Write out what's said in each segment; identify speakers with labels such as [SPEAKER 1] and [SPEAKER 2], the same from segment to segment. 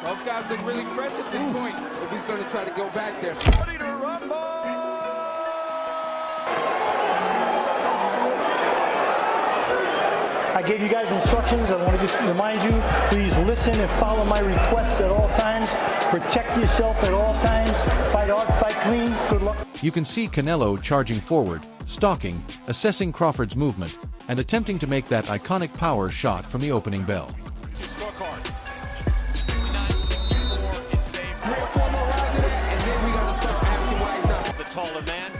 [SPEAKER 1] Both guys look really fresh at this point if he's going to try to go back there.
[SPEAKER 2] Ready to rumble!
[SPEAKER 3] I gave you guys instructions. I want to just remind you, please listen and follow my requests at all times. Protect yourself at all times. Fight hard, fight clean. Good luck.
[SPEAKER 4] You can see Canelo charging forward, stalking, assessing Crawford's movement, and attempting to make that iconic power shot from the opening bell.
[SPEAKER 2] Scorecard.
[SPEAKER 1] 69-64 in favor. 3 or 4 more rounds of that, and then we got to start asking why he's not
[SPEAKER 2] The taller man,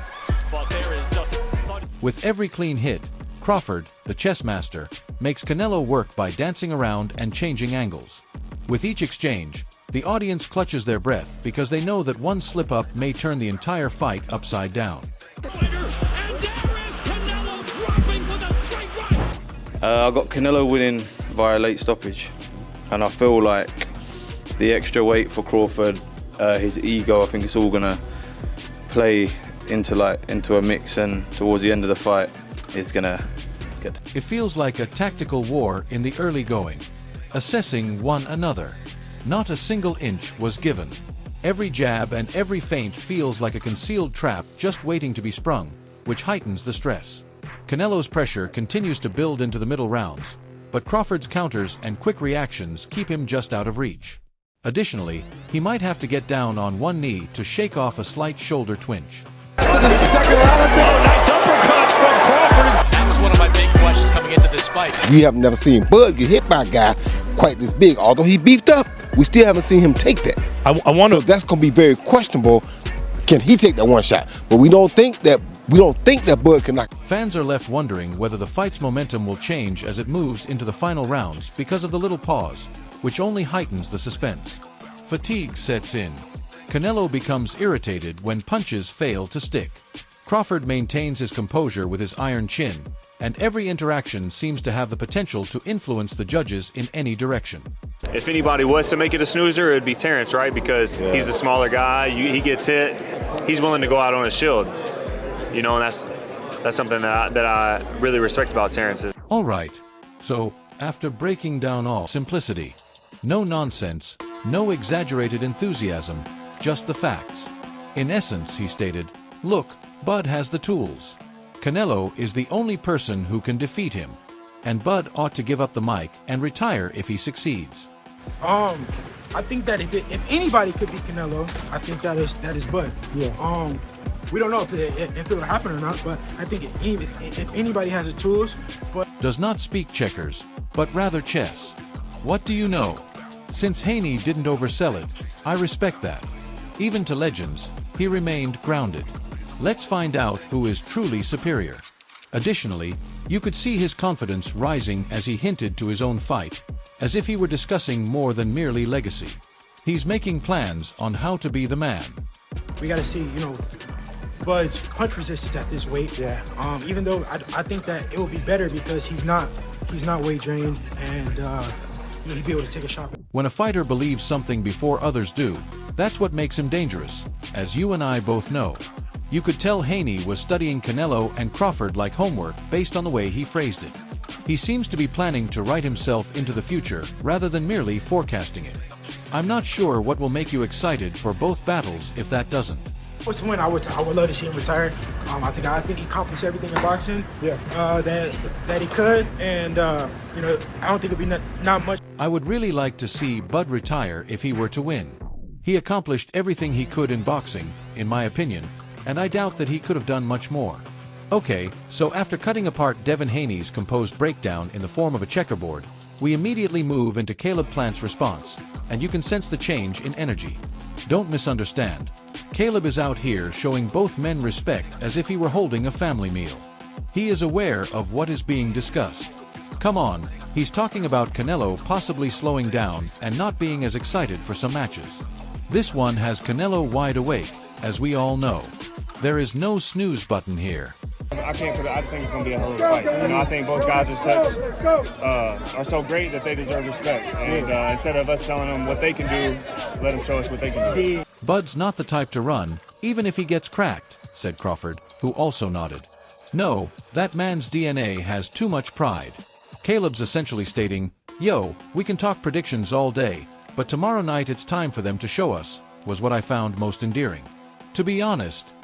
[SPEAKER 2] but there is just fun.
[SPEAKER 4] With every clean hit, Crawford, the chess master, makes Canelo work by dancing around and changing angles. With each exchange, the audience clutches their breath because they know that one slip-up may turn the entire fight upside down.
[SPEAKER 5] I got Canelo winning via late stoppage, and I feel like the extra weight for Crawford, his ego, I think it's all gonna play into a mix, and towards the end of the fight, it's gonna get.
[SPEAKER 4] It feels like a tactical war in the early going, assessing one another. Not a single inch was given. Every jab and every feint feels like a concealed trap just waiting to be sprung, which heightens the stress. Canelo's pressure continues to build into the middle rounds, but Crawford's counters and quick reactions keep him just out of reach. Additionally, he might have to get down on one knee to shake off a slight shoulder twinge.
[SPEAKER 2] The second round, nice uppercut from Crawford.
[SPEAKER 6] That was one of my big questions coming into this fight.
[SPEAKER 7] We have never seen Bud get hit by a guy quite this big. Although he beefed up, we still haven't seen him take that.
[SPEAKER 8] I want to.
[SPEAKER 7] So that's going to be very questionable. Can he take that one shot? But we don't think that Bud can knock.
[SPEAKER 4] Fans are left wondering whether the fight's momentum will change as it moves into the final rounds because of the little pause, which only heightens the suspense. Fatigue sets in. Canelo becomes irritated when punches fail to stick. Crawford maintains his composure with his iron chin, and every interaction seems to have the potential to influence the judges in any direction.
[SPEAKER 9] If anybody was to make it a snoozer, it would be Terence, right? Because he's the smaller guy. He gets hit. He's willing to go out on his shield. You know, and that's something that I really respect about Terence.
[SPEAKER 4] All right. So, after breaking down all simplicity, no nonsense, no exaggerated enthusiasm, just the facts. In essence, he stated, look, Bud has the tools. Canelo is the only person who can defeat him, and Bud ought to give up the mic and retire if he succeeds.
[SPEAKER 10] I think that if anybody could beat Canelo, I think that is Bud.
[SPEAKER 3] Yeah.
[SPEAKER 10] We don't know if it'll happen or not, but I think if anybody has the tools, but
[SPEAKER 4] does not speak checkers, but rather chess. What do you know? Since Haney didn't oversell it, I respect that. Even to legends, he remained grounded. Let's find out who is truly superior. Additionally, you could see his confidence rising as he hinted to his own fight, as if he were discussing more than merely legacy. He's making plans on how to be the man.
[SPEAKER 10] we got to see, Bud's punch resistance at this weight.
[SPEAKER 3] Yeah.
[SPEAKER 10] Even though I think that it will be better because he's not weight drained and he'd be able to take a shot.
[SPEAKER 4] When a fighter believes something before others do, that's what makes him dangerous, as you and I both know. You could tell Haney was studying Canelo and Crawford like homework based on the way he phrased it. He seems to be planning to write himself into the future rather than merely forecasting it. I'm not sure what will make you excited for both battles if that doesn't.
[SPEAKER 10] What's the win? I would love to see him retire. I think he accomplished everything in boxing that he could, and I don't think it'll be not much.
[SPEAKER 4] I would really like to see Bud retire if he were to win. He accomplished everything he could in boxing, in my opinion, and I doubt that he could have done much more. Okay, so after cutting apart Devin Haney's composed breakdown in the form of a checkerboard, we immediately move into Caleb Plant's response, and you can sense the change in energy. Don't misunderstand. Caleb is out here showing both men respect as if he were holding a family meal. He is aware of what is being discussed. Come on, he's talking about Canelo possibly slowing down and not being as excited for some matches. This one has Canelo wide awake, as we all know. There is no snooze button here.
[SPEAKER 11] I think it's going to be a hell of a fight. I think both guys are so great that they deserve respect. And instead of us telling them what they can do, let them show us what they can do.
[SPEAKER 4] Bud's not the type to run, even if he gets cracked, said Crawford, who also nodded. No, that man's DNA has too much pride. Caleb's essentially stating, yo, we can talk predictions all day, But tomorrow night it's time for them to show us, was what I found most endearing. To be honest,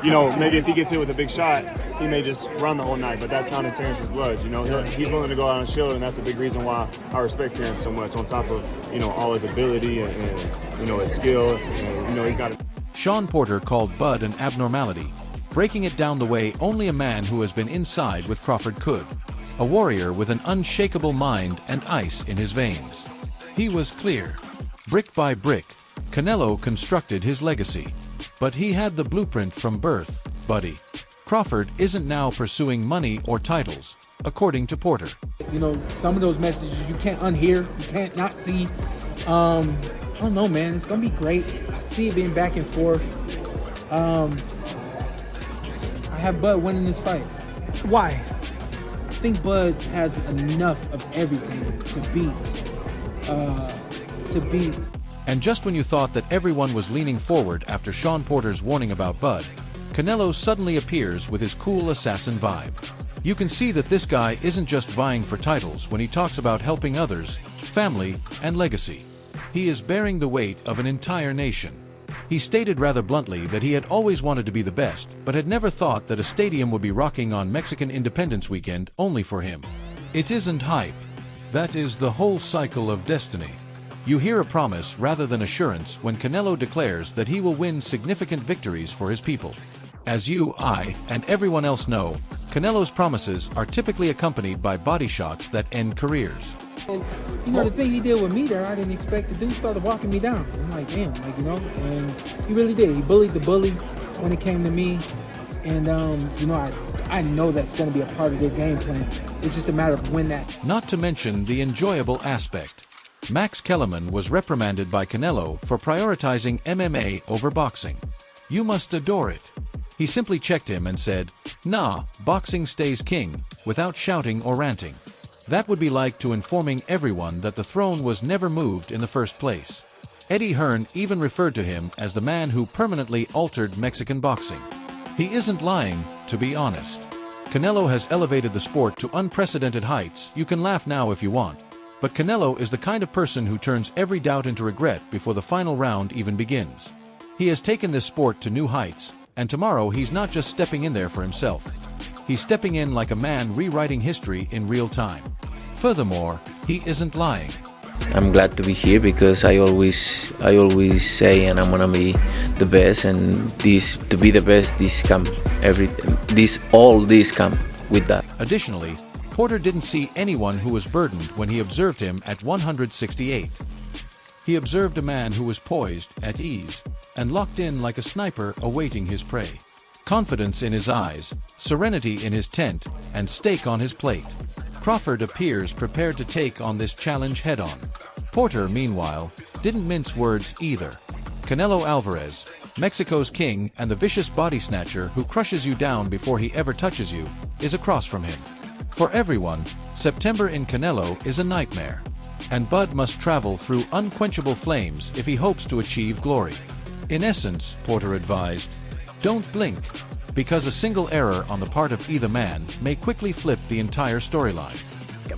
[SPEAKER 11] You know, maybe if he gets hit with a big shot, he may just run the whole night, but that's not in Terence's blood. You know, he's willing to go out on a shield, and that's a big reason why I respect Terence so much, on top of, you know, all his ability and you know, his skill. And, you know, he's got
[SPEAKER 4] Sean Porter called Bud an abnormality, breaking it down the way only a man who has been inside with Crawford could. A warrior with an unshakable mind and ice in his veins. He was clear. Brick by brick, Canelo constructed his legacy. But he had the blueprint from birth, buddy. Crawford isn't now pursuing money or titles, according to Porter.
[SPEAKER 8] You know, some of those messages you can't unhear, you can't not see. I don't know, man. It's gonna be great. I see it being back and forth. I have Bud winning this fight.
[SPEAKER 10] Why?
[SPEAKER 8] I think Bud has enough of everything to beat.
[SPEAKER 4] And just when you thought that everyone was leaning forward after Sean Porter's warning about Bud, Canelo suddenly appears with his cool assassin vibe. You can see that this guy isn't just vying for titles when he talks about helping others, family, and legacy. He is bearing the weight of an entire nation. He stated rather bluntly that he had always wanted to be the best, but had never thought that a stadium would be rocking on Mexican Independence Weekend only for him. It isn't hype. That is the whole cycle of destiny. You hear a promise rather than assurance when Canelo declares that he will win significant victories for his people. As you, I, and everyone else know, Canelo's promises are typically accompanied by body shots that end careers.
[SPEAKER 8] You know, the thing he did with me there, I didn't expect to do. He started walking me down. I'm like, damn, like, you know, and he really did. He bullied the bully when it came to me. And, you know, I know that's going to be a part of their game plan. It's just a matter of when that.
[SPEAKER 4] Not to mention the enjoyable aspect. Max Kellerman was reprimanded by Canelo for prioritizing MMA over boxing. You must adore it. He simply checked him and said, "Nah, boxing stays king," without shouting or ranting. That would be like to informing everyone that the throne was never moved in the first place. Eddie Hearn even referred to him as the man who permanently altered Mexican boxing. He isn't lying, to be honest. Canelo has elevated the sport to unprecedented heights. You can laugh now if you want. But Canelo is the kind of person who turns every doubt into regret before the final round even begins. He has taken this sport to new heights, and tomorrow he's not just stepping in there for himself. He's stepping in like a man rewriting history in real time. Furthermore, he isn't lying.
[SPEAKER 12] I'm glad to be here because I always say, and I'm gonna be the best, and to be the best, all this come with that.
[SPEAKER 4] Additionally, Porter didn't see anyone who was burdened when he observed him at 168. He observed a man who was poised, at ease, and locked in like a sniper awaiting his prey. Confidence in his eyes, serenity in his tent, and steak on his plate. Crawford appears prepared to take on this challenge head-on. Porter, meanwhile, didn't mince words either. Canelo Alvarez, Mexico's king and the vicious body snatcher who crushes you down before he ever touches you, is across from him. For everyone, September in Canelo is a nightmare. And Bud must travel through unquenchable flames if he hopes to achieve glory. In essence, Porter advised, don't blink, because a single error on the part of either man may quickly flip the entire storyline.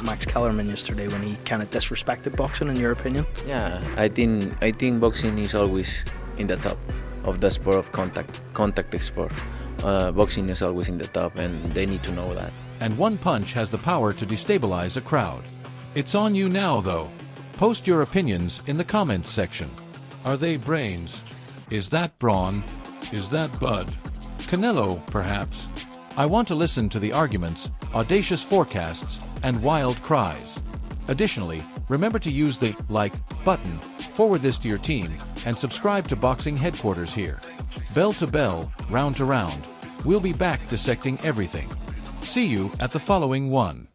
[SPEAKER 13] Max Kellerman yesterday when he kind of disrespected boxing, in your opinion?
[SPEAKER 12] Yeah, I think boxing is always in the top of the sport of contact sport. Boxing is always in the top, and they need to know that.
[SPEAKER 4] And one punch has the power to destabilize a crowd. It's on you now, though. Post your opinions in the comments section. Are they brains? Is that brawn? Is that Bud? Canelo, perhaps? I want to listen to the arguments, audacious forecasts, and wild cries. Additionally, remember to use the like button, forward this to your team, and subscribe to Boxing Headquarters here. Bell to bell, round to round. We'll be back dissecting everything. See you at the following one.